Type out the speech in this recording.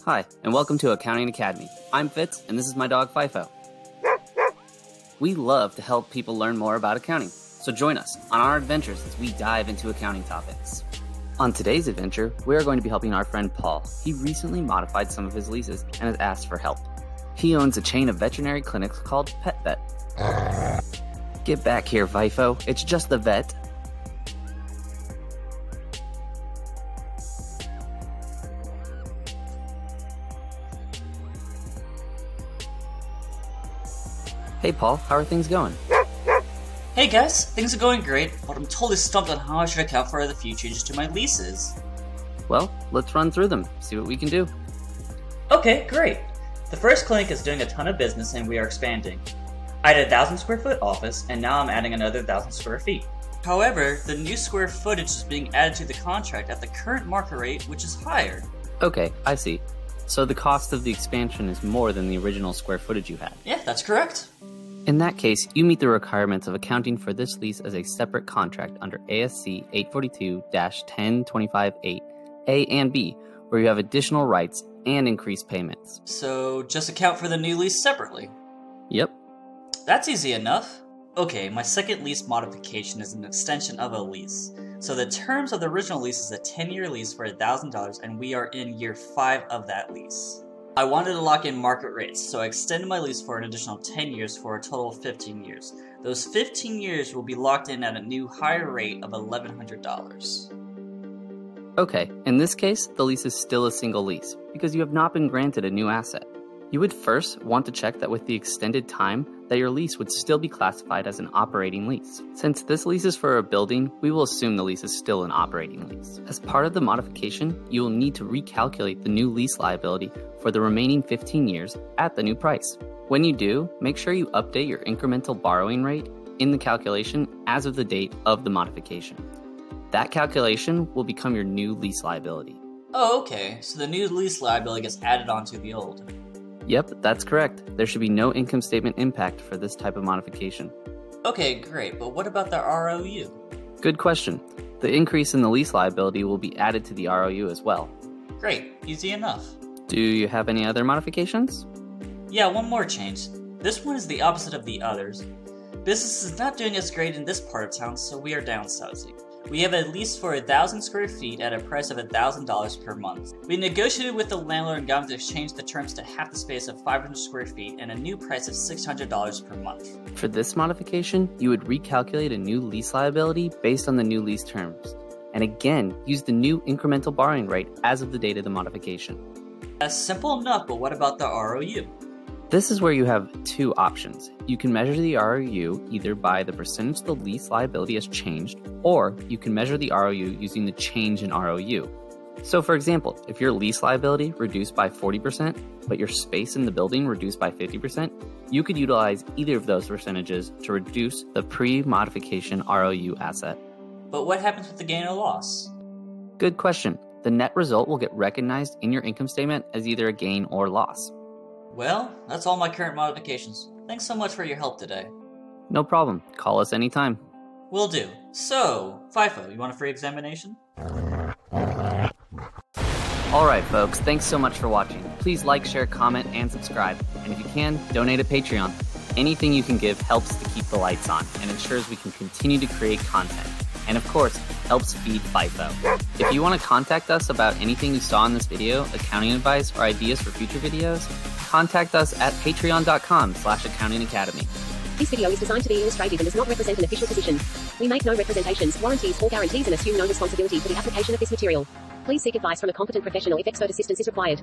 Hi, and welcome to Accounting Academy. I'm Fitz, and this is my dog FIFO. We love to help people learn more about accounting, so join us on our adventures as we dive into accounting topics. On today's adventure, we are going to be helping our friend Paul. He recently modified some of his leases and has asked for help. He owns a chain of veterinary clinics called Pet Vet. Get back here, FIFO. It's just the vet. Hey Paul, how are things going? Hey guys, things are going great, but I'm totally stumped on how I should account for the few changes to my leases. Well, let's run through them, see what we can do. Okay, great. The first clinic is doing a ton of business and we are expanding. I had a 1,000 square foot office and now I'm adding another 1,000 square feet. However, the new square footage is being added to the contract at the current market rate, which is higher. Okay, I see. So the cost of the expansion is more than the original square footage you had. Yeah, that's correct. In that case, you meet the requirements of accounting for this lease as a separate contract under ASC 842-10258 A and B, where you have additional rights and increased payments. So just account for the new lease separately? Yep. That's easy enough. Okay, my second lease modification is an extension of a lease. So the terms of the original lease is a 10-year lease for $1,000 and we are in year 5 of that lease. I wanted to lock in market rates, so I extended my lease for an additional 10 years for a total of 15 years. Those 15 years will be locked in at a new higher rate of $1,100. Okay, in this case, the lease is still a single lease, because you have not been granted a new asset. You would first want to check that with the extended time, that your lease would still be classified as an operating lease. Since this lease is for a building, we will assume the lease is still an operating lease. As part of the modification, you will need to recalculate the new lease liability for the remaining 15 years at the new price. When you do, make sure you update your incremental borrowing rate in the calculation as of the date of the modification. That calculation will become your new lease liability. Oh, okay, so the new lease liability gets added onto the old. Yep, that's correct. There should be no income statement impact for this type of modification. Okay, great, but what about the ROU? Good question. The increase in the lease liability will be added to the ROU as well. Great, easy enough. Do you have any other modifications? Yeah, one more change. This one is the opposite of the others. Business is not doing as great in this part of town, so we are downsizing. We have a lease for 1,000 square feet at a price of $1,000 per month. We negotiated with the landlord and got him to exchange the terms to half the space of 500 square feet and a new price of $600 per month. For this modification, you would recalculate a new lease liability based on the new lease terms, and again, use the new incremental borrowing rate as of the date of the modification. That's simple enough, but what about the ROU? This is where you have two options. You can measure the ROU either by the percentage the lease liability has changed, or you can measure the ROU using the change in ROU. So for example, if your lease liability reduced by 40%, but your space in the building reduced by 50%, you could utilize either of those percentages to reduce the pre-modification ROU asset. But what happens with the gain or loss? Good question. The net result will get recognized in your income statement as either a gain or loss. Well, that's all my current modifications. Thanks so much for your help today. No problem. Call us anytime. Will do. So, FIFO, you want a free examination? Alright folks, thanks so much for watching. Please like, share, comment, and subscribe. And if you can, donate at Patreon. Anything you can give helps to keep the lights on and ensures we can continue to create content. And of course, helps feed FIFO. If you want to contact us about anything you saw in this video, accounting advice, or ideas for future videos, contact us at patreon.com/accountingacademy. This video is designed to be illustrative and does not represent an official position. We make no representations, warranties, or guarantees and assume no responsibility for the application of this material. Please seek advice from a competent professional if expert assistance is required.